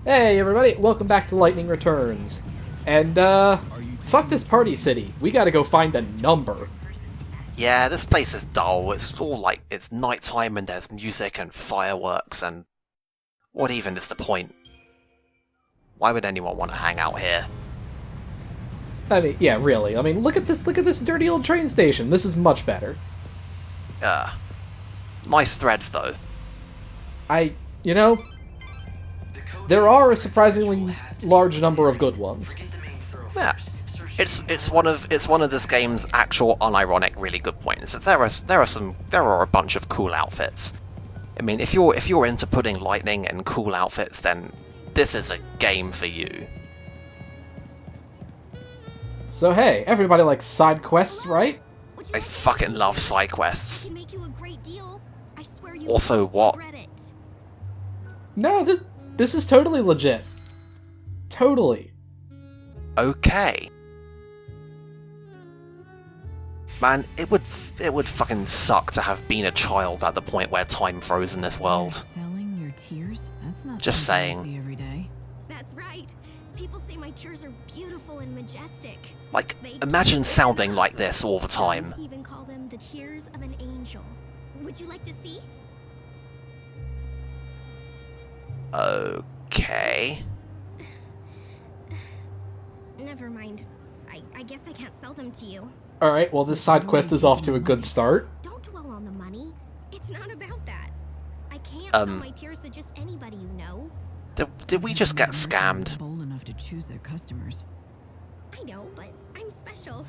Hey everybody, welcome back to Lightning Returns. And, fuck this party city. We gotta go find a number. Yeah, this place is dull. It's all like, it's nighttime and there's music and fireworks and... What even is the point? Why would anyone want to hang out here? I mean, yeah, really. I mean, look at this dirty old train station. This is much better. Nice threads though. You know, there are a surprisingly large number of good ones. Yeah. It's one of this game's actual unironic really good points. There are a bunch of cool outfits. I mean, if you're into putting lightning in cool outfits, then this is a game for you. So hey, everybody likes side quests, right? I fucking love side quests. Also, what? No, this is totally legit. Totally. Okay. Man, it would fucking suck to have been a child at the point where time froze in this world. Selling your tears? That's not Just something I saying. see every day. That's right. People say my tears are beautiful and majestic. Like, imagine sounding like this all the time. Some even call them the tears of an angel. Would you like to see? Okay. Never mind. I guess I can't sell them to you. Alright, well this side quest is off to a good start. Don't dwell on the money. It's not about that. I can't sell my tears to just anybody you know. Did we just get scammed? Bold enough to choose their customers. I know, but I'm special.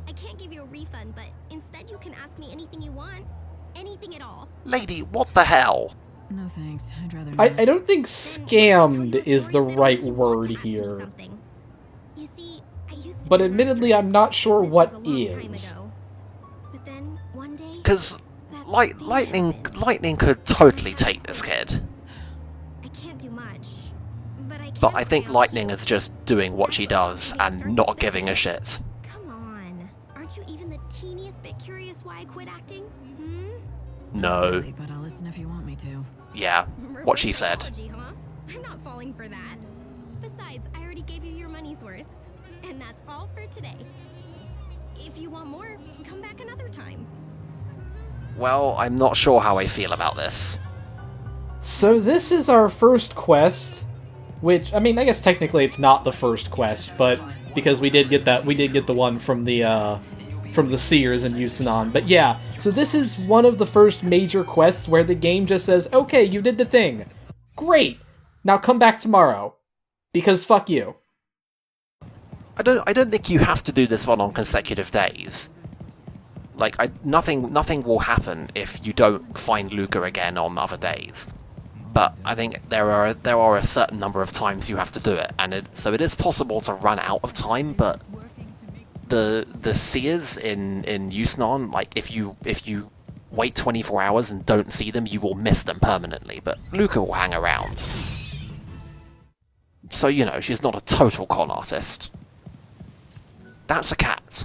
I can't give you a refund, but instead you can ask me anything you want. Anything at all. Lady, what the hell? No thanks. I'd rather not. I don't think scammed is the right word here. You see, I used to But be admittedly, I'm not sure This what was a long time is. ago. But then one day, Because that thing happened. lightning could totally take this kid. I can't do much, but I can But I think play Lightning cute. is just doing what she does and not giving a shit. Come on, aren't you even the teeniest bit curious why I quit acting? Hmm? No. Really, but I'll listen if you want me to. Yeah, what she said. Apology, huh? I'm not falling for that. Besides, I already gave you your money's worth. And that's all for today. If you want more, come back another time. Well, I'm not sure how I feel about this. So this is our first quest, which, I mean, I guess technically it's not the first quest, but because we did get the one from the Seers in Yusanon. But yeah, so this is one of the first major quests where the game just says, okay, you did the thing. Great! Now come back tomorrow. Because fuck you. I don't think you have to do this one on consecutive days. Like, nothing will happen if you don't find Luca again on other days. But I think there are a certain number of times you have to do it, and so it is possible to run out of time. But the seers in Yusnon, like if you wait 24 hours and don't see them, you will miss them permanently. But Luca will hang around. So you know, she's not a total con artist. That's a cat.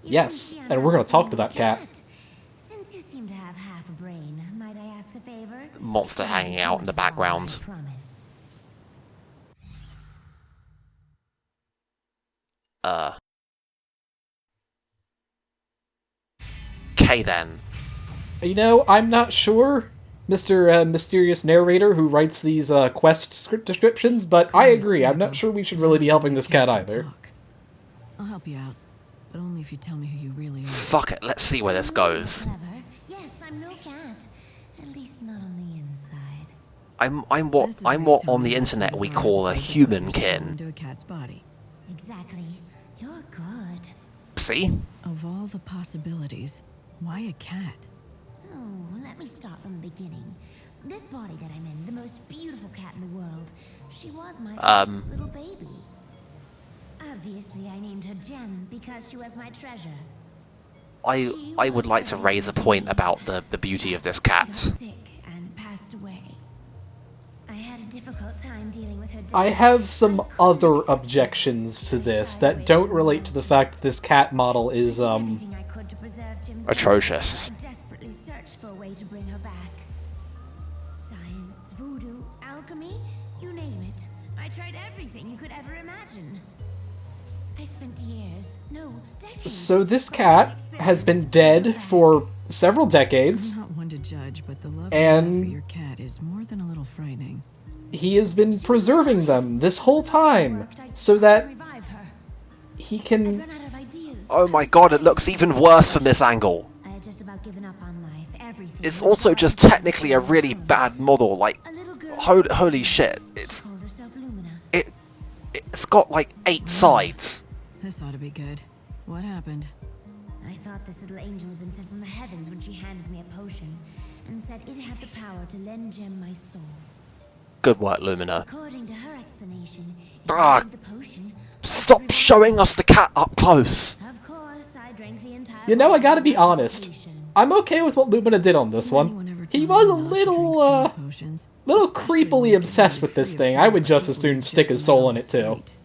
Yes, and we're gonna talk to that cat. Since you seem to have half a brain, might I ask a favor? Monster hanging out in the background. I promise. Okay then. You know, I'm not sure, Mr. Mysterious Narrator who writes these quest script descriptions, but I agree, I'm not sure we should really be helping this cat either. I'll help you out, but only if you tell me who you really are. Fuck it, let's see where this goes. Clever. Yes, I'm no cat. At least not on the inside. I'm This is where you what tell on me the how internet we things are call a so that you human can fall kin. into a cat's body. Exactly. You're good. See? Of all the possibilities, why a cat? Oh, let me start from the beginning. This body that I'm in, the most beautiful cat in the world. She was my precious little baby. Obviously, I named her Gem because she was my treasure. I would like to raise a point about the beauty of this She cat. got sick and passed away. I had a difficult time dealing with her death. I have some other objections to this that don't relate to the fact that this cat model is, Everything I could to preserve Jim's Atrocious. life. I desperately searched for a way to bring her back. Science, voodoo, alchemy, you name it. I tried everything you could ever imagine. I spent years, no, decades. So this cat has been dead for several decades. I'm not one to judge, but the love And- you have for your cat is more than a little frightening. He has been preserving them this whole time so that he can... Run out of ideas. Oh my god, it looks even worse from this angle. I had just about given up on life, everything. It's also just technically a really bad model, like, A little girl holy shit. called herself Lumina. It's got like 8 sides. This ought to be good. What happened? I thought this little angel had been sent from the heavens when she handed me a potion and said it had the power to lend Gem my soul. Good work, Lumina. According to her explanation, if Ah, I drank the potion, Stop showing us the cat up close. of course, I drank the entire You know, I gotta bottle be without honest. hesitation. I'm okay with what Lumina did on this Anyone one. ever He tell was me a not to little, drink steam potions, little especially creepily ones obsessed given with this free of thing. I would charge just by as soon people stick who his just soul live in on it, the too. street.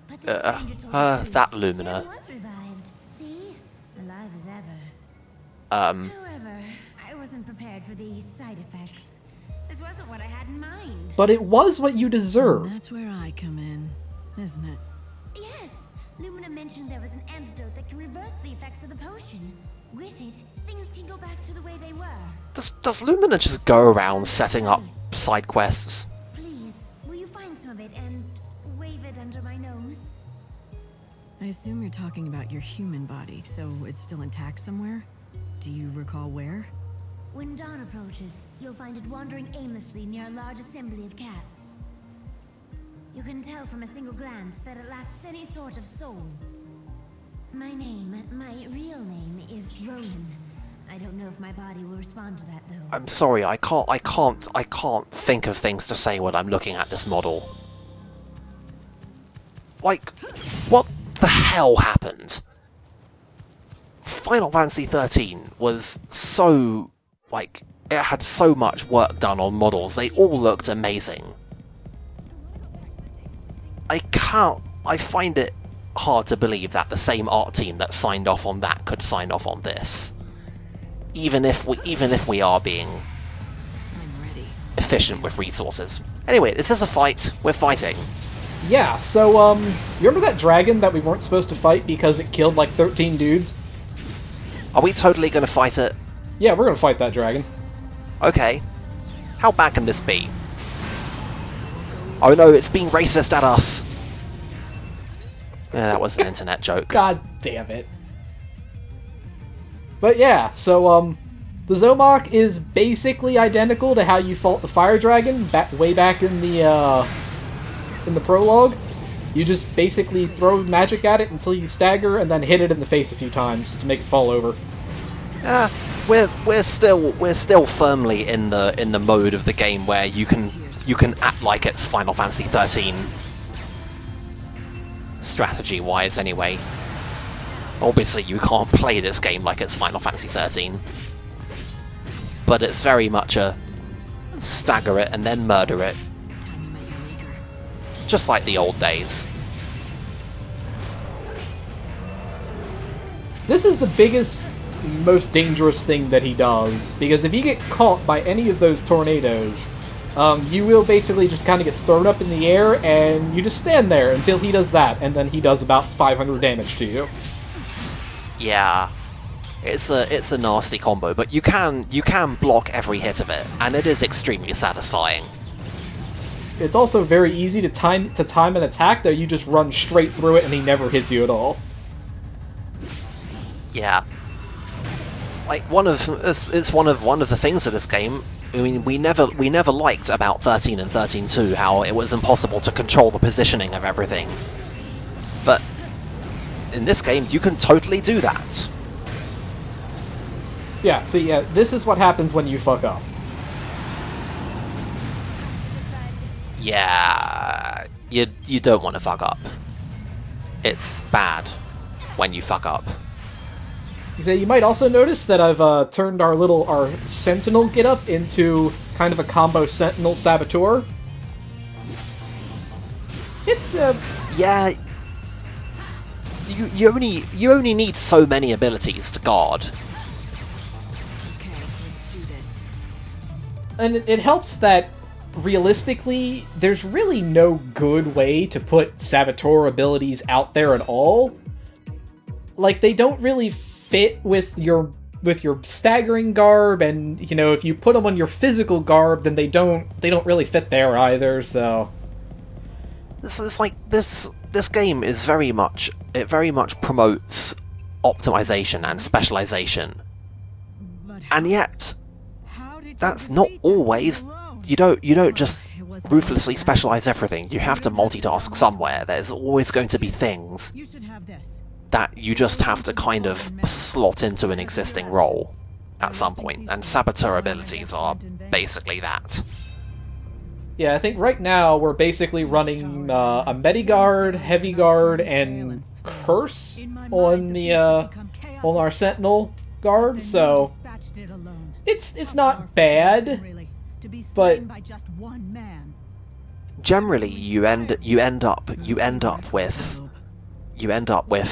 But the stranger told the truth. that Lumina. Gem was revived. See? Alive as ever. Um, However, I wasn't prepared for these side effects. This wasn't what I had in mind. But it was what you And deserve. that's where I come in, isn't it? Yes, Lumina mentioned there was an antidote that can reverse the effects of the potion. With it, things can go back to the way they were. does Lumina just go around setting up side quests? Please, will you find some of it and wave it under my nose? I assume you're talking about your human body, so it's still intact somewhere? Do you recall where? When dawn approaches, you'll find it wandering aimlessly near a large assembly of cats. You can tell from a single glance that it lacks any sort of soul. My real name is Ronan. I don't know if my body will respond to that though. I'm sorry, I can't think of things to say when I'm looking at this model. Like, what the hell happened? Final Fantasy 13 was so, like, it had so much work done on models. They all looked amazing. I find it hard to believe that the same art team that signed off on that could sign off on this. Even if we are being I'm ready. efficient with resources. Anyway, this is a fight. We're fighting. Yeah, so, you remember that dragon that we weren't supposed to fight because it killed like 13 dudes? Are we totally gonna fight it? Yeah, we're gonna fight that dragon. Okay. How bad can this be? Oh no, it's being racist at us! Yeah, that was an internet joke. God damn it. But yeah, so, the Zomok is basically identical to how you fought the fire dragon way back in the prologue. You just basically throw magic at it until you stagger and then hit it in the face a few times to make it fall over. We're still firmly in the mode of the game where you can act like it's Final Fantasy 13. Strategy-wise, anyway. Obviously, you can't play this game like it's Final Fantasy 13. But it's very much a stagger it and then murder it. Time you met your maker. Just like the old days. This is the biggest, most dangerous thing that he does, because if you get caught by any of those tornadoes, you will basically just kind of get thrown up in the air, and you just stand there until he does that, and then he does about 500 damage to you. Yeah. It's a nasty combo, but you can block every hit of it, and it is extremely satisfying. It's also very easy to time an attack that you just run straight through it and he never hits you at all. Yeah. Like it's one of the things of this game. I mean, we never liked about 13 and 13.2 how it was impossible to control the positioning of everything. But in this game, you can totally do that. Yeah, see, yeah, this is what happens when you fuck up. Yeah, you don't want to fuck up. It's bad when you fuck up. So you might also notice that I've turned our Sentinel getup into kind of a combo Sentinel Saboteur. It's Yeah. You only need so many abilities to guard. Okay, let's do this. And it helps that, realistically, there's really no good way to put Saboteur abilities out there at all. Like, they don't really fit with your staggering garb, and, you know, if you put them on your physical garb, then they don't really fit there either, so... This game is very much promotes optimization and specialization. And yet, that's not always... You don't just ruthlessly specialize everything. You have to multitask somewhere. There's always going to be things that you just have to kind of slot into an existing role at some point, and Saboteur abilities are basically that. Yeah, I think right now we're basically running a Mediguard, Heavy Guard, and Curse on our Sentinel Guard, so it's not bad, but generally you end up with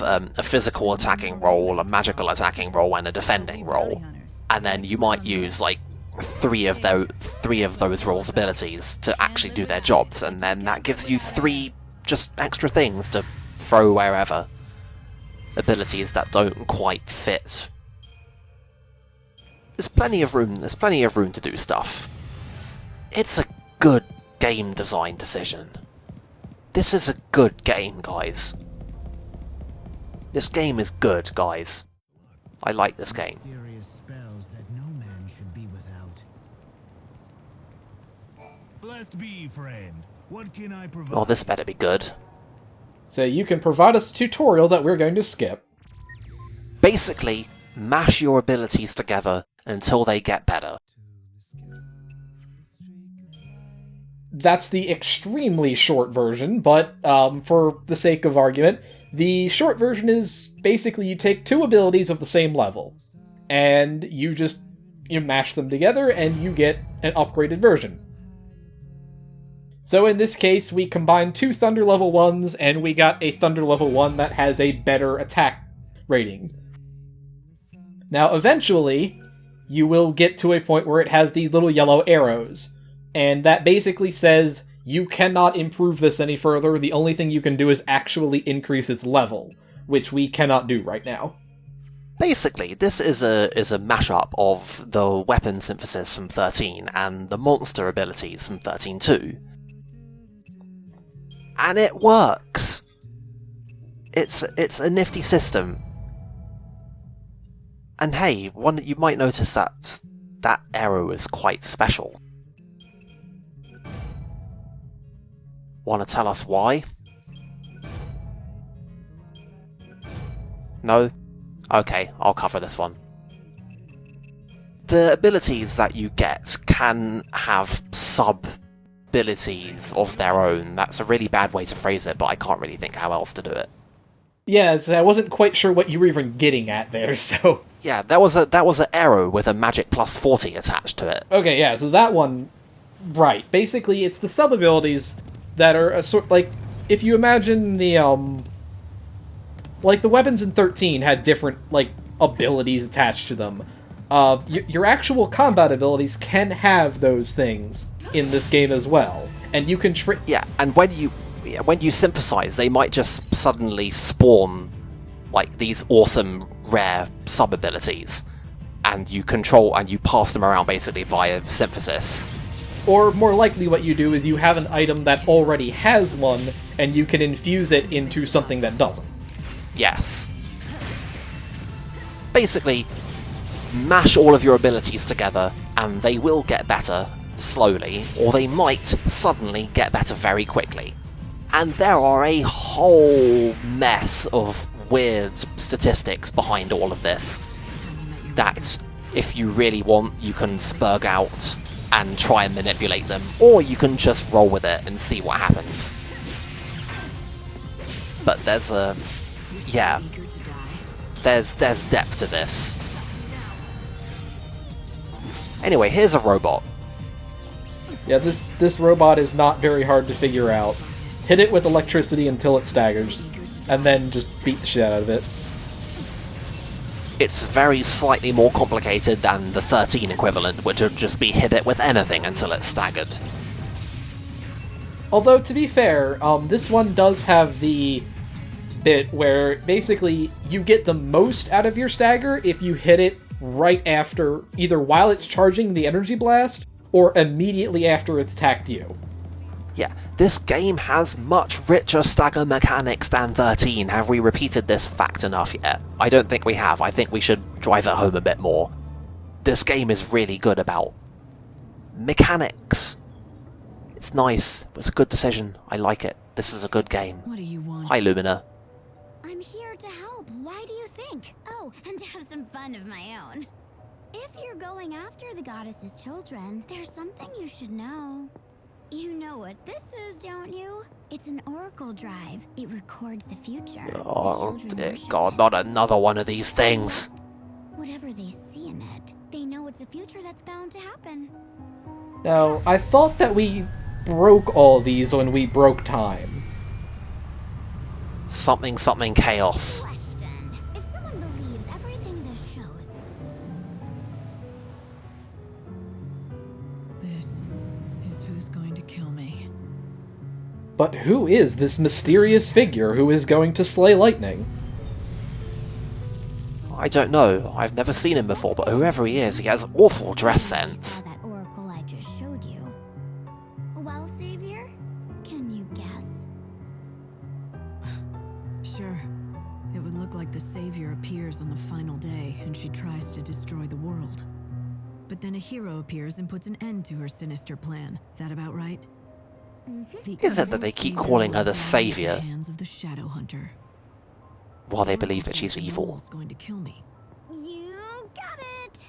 a physical attacking role, a magical attacking role, and a defending role, and then you might use like three of those roles' abilities to actually do their jobs, and then that gives you 3 just extra things to throw wherever. Abilities that don't quite fit. There's plenty of room to do stuff. It's a good game design decision. This is a good game, guys. This game is good, guys. I like this game. Blessed be, friend. What can I provide? Oh, this better be good. so you can provide us a tutorial that we're going to skip. Basically, mash your abilities together until they get better. That's the extremely short version, but for the sake of argument, the short version is basically you take 2 abilities of the same level, and you mash them together and you get an upgraded version. So in this case, we combined 2 Thunder level 1s, and we got a Thunder level 1 that has a better attack rating. Now, eventually, you will get to a point where it has these little yellow arrows, and that basically says you cannot improve this any further. The only thing you can do is actually increase its level, which we cannot do right now. Basically, this is a mashup of the weapon synthesis from 13 and the monster abilities from 13.2. And it works! It's a nifty system. And hey, you might notice that arrow is quite special. Want to tell us why? No? Okay, I'll cover this one. The abilities that you get can have sub-abilities of their own. That's a really bad way to phrase it, but I can't really think how else to do it. Yeah, so I wasn't quite sure what you were even getting at there, so... Yeah, that was an arrow with a magic plus 40 attached to it. Okay, yeah, so that one... Right. Basically, it's the sub-abilities that are a sort... Like, if you imagine the, like, the weapons in 13 had different, like, abilities attached to them. Your actual combat abilities can have those things in this game as well. And you can Yeah, and when you synthesize, they might just suddenly spawn, like, these awesome, rare sub-abilities. And you pass them around, basically, via synthesis. Or, more likely, what you do is you have an item that already has one, and you can infuse it into something that doesn't. Yes. Basically, mash all of your abilities together, and they will get better slowly, or they might suddenly get better very quickly. And there are a whole mess of weird statistics behind all of this that, if you really want, you can spurg out and try and manipulate them, or you can just roll with it and see what happens. But there's depth to this. Anyway, here's a robot. Yeah, this robot is not very hard to figure out. Hit it with electricity until it staggers, and then just beat the shit out of it. It's very slightly more complicated than the 13 equivalent, which would just be hit it with anything until it's staggered. Although, to be fair, this one does have the bit where basically you get the most out of your stagger if you hit it right after, either while it's charging the energy blast, or immediately after it's attacked you. Yeah, this game has much richer stagger mechanics than 13. Have we repeated this fact enough yet? I don't think we have. I think we should drive it home a bit more. This game is really good about mechanics. It's nice. It was a good decision. I like it. This is a good game. What do you want? Hi, Lumina. I'm here to help. Why do you think? Oh, and to have some fun of my own. If you're going after the goddess's children, there's something you should know. You know what this is, don't you? It's an oracle drive. It records the future. Oh, The children dear worship God, it. not another one of these things. Whatever they see in it, they know it's a future that's bound to happen. Now, I thought that we broke all these when we broke time. Something chaos. Question. If someone believes everything this shows, This is who's going to kill me. But who is this mysterious figure who is going to slay lightning? I don't know. I've never seen him before, but whoever he is, he has awful dress sense. that oracle I just showed you. Well, Savior, can you guess? Sure. It would look like the Savior appears on the final day and she tries to destroy the world. But then a hero appears and puts an end to her sinister plan. Is that about right? The Is it that evil they keep Savior calling her will the die at Savior? the hands of the Shadow Hunter. While they The believe that oracle she's says evil. Noel's going to kill me. You got it.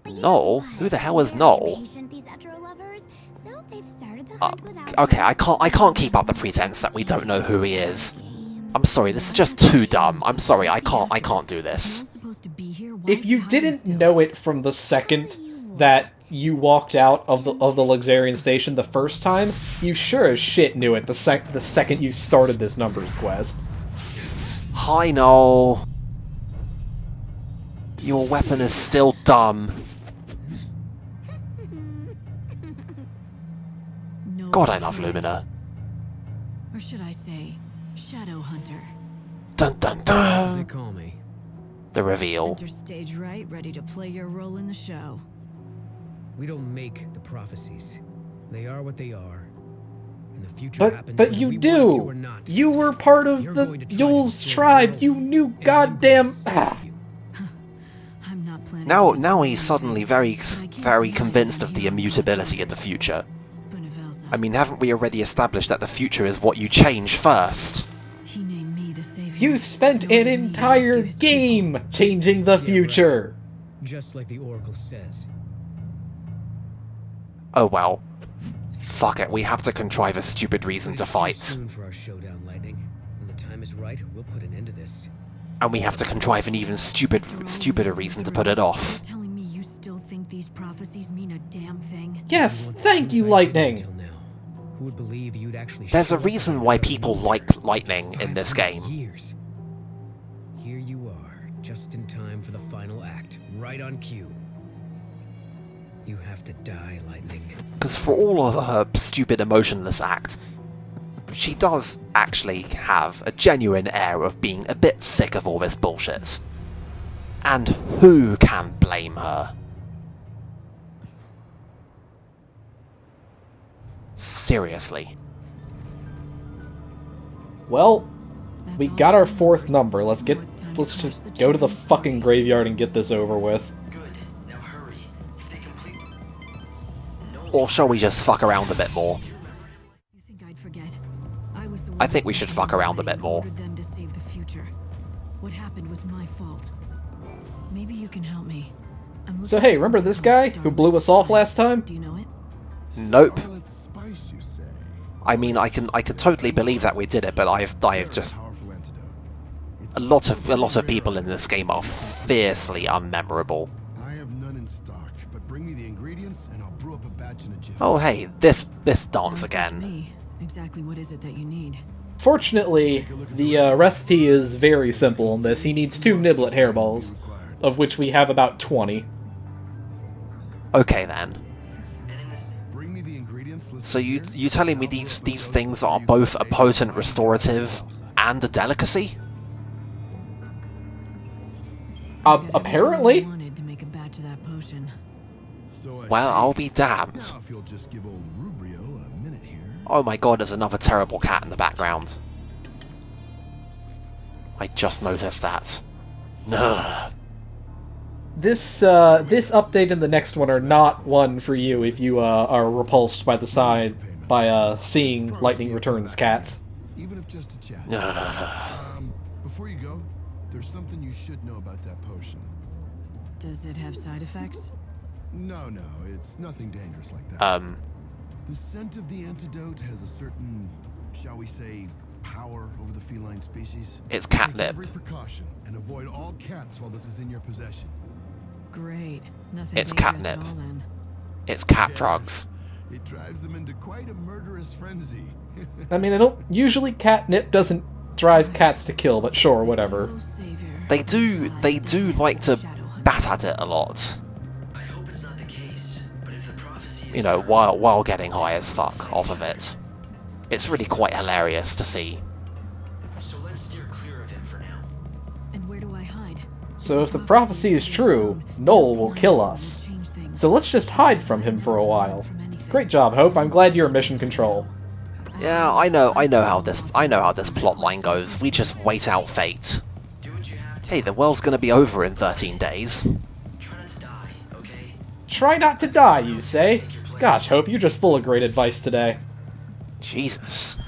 But you Noel? know what? Who the hell is They're Noel? impatient, these Etro lovers, so they've started the hunt without Okay, you. I can't keep up the pretense that we don't know who he is. I'm sorry, this is just too dumb. I'm sorry, I can't do this. Noel's supposed to be here. Why If is he you hiding didn't still? know it from the second that you walked out of the Luxarian station the first time, you sure as shit knew it the second you started this numbers quest. Hi, Noel. Your weapon is still dumb. Noel God, I love Chris. Lumina. Or should I say, Shadow Hunter. Dun dun They dun! call me. The reveal. Enter stage right, ready to play your role in the show. We don't make the prophecies. They are what they are. And the future But happens but whether you we want it to do. or not. You were part of You're the going to try to Yule's destroy the tribe. world, You knew and I'm goddamn. going to save you. I'm not planning Now to destroy he's suddenly anything, but I can't very deny convinced that of I'm the here on immutability God's of the future. Benevelza. I mean, haven't we already established that the future is what you change first? He named me the savior. You spent Noel an needed to entire rescue his game people. changing the right. future. Just like the Oracle says. Oh well. Fuck it, we have to contrive a stupid reason to It's too fight. soon for our showdown, Lightning. When the time is right, we'll put an end to this. And we have to contrive an even stupider reason to put it You're off. telling me you still think these prophecies mean a damn thing? Yes, If you want thank the you, truth I didn't Lightning. until now, who would believe you'd actually There's a show up reason and why let people know like Lightning in this 500 game. Years. Here you are, just in time for the final act, right on cue. You have to die, Lightning. Because for all of her stupid emotionless act, she does actually have a genuine air of being a bit sick of all this bullshit. And who can blame her? Seriously. Well, That's we all got for our the fourth numbers. number. Now it's time Let's to just crush the go to the children's fucking bodies. graveyard and get this over with. Good. Now hurry. If they complete... Or shall we just fuck around a bit more? You think I'd forget? I was the I one think who we should sent fuck them around a away bit and more. ordered them to save the future. What happened was my fault. Maybe you can help me. I'm So looking hey, for remember something this called guy who blew us off Starlight last time? Do you know it? Nope. Scarlet spice, you say? I mean, I could totally believe that we did it, but I've just Powerful antidote. It's a lot of people in this game are fiercely unmemorable. I have none in stock, but bring me the ingredients and I'll brew up a batch in a jiffy. Oh hey, this dance Sounds good to again. me. Exactly what is it that you need? Fortunately, the recipe is very simple in this. He needs 2 niblet hairballs. of which we have about 20. Okay then. Bring me the ingredients. So you telling me these things are both a potent restorative and a delicacy? Apparently. Wanted to make a batch of that potion. Well, I'll be damned. Now if you'll just give old Rubrio a minute here. Oh my god, there's another terrible cat in the background. I just noticed that. Ugh. This update and the next one are not one for you if you are repulsed by seeing Lightning Returns cats. Even if just a chat. Ugh. Before you go, there's something you should know about that potion. Does it have side effects? No, it's nothing dangerous like that. The scent of the antidote has a certain, shall we say, power over the feline species. It's Take catnip. every precaution and avoid all cats while this is in your possession. Great. Nothing It's dangerous catnip. at all, then. It's cat drugs. It drives them into quite a murderous frenzy. I mean, I don't usually catnip doesn't drive cats to kill, but sure, whatever. Oh, Savior. They do like to bat at it a lot. I hope it's not the case, but if the prophecy is You know, while getting high as fuck off of it. It's really quite hilarious to see. so let's steer clear of him for now. And where do I hide? So if the prophecy is true, Noel will kill us. So let's just hide from him for a while. Great job, Hope. I'm glad you're mission control. Yeah, I know how this plot line goes. We just wait out fate. Do what you have to. Hey, the world's gonna be over in 13 days. Try not to die, okay? Try not to die, you say? Gosh, Hope, you're just full of great advice today. Jesus.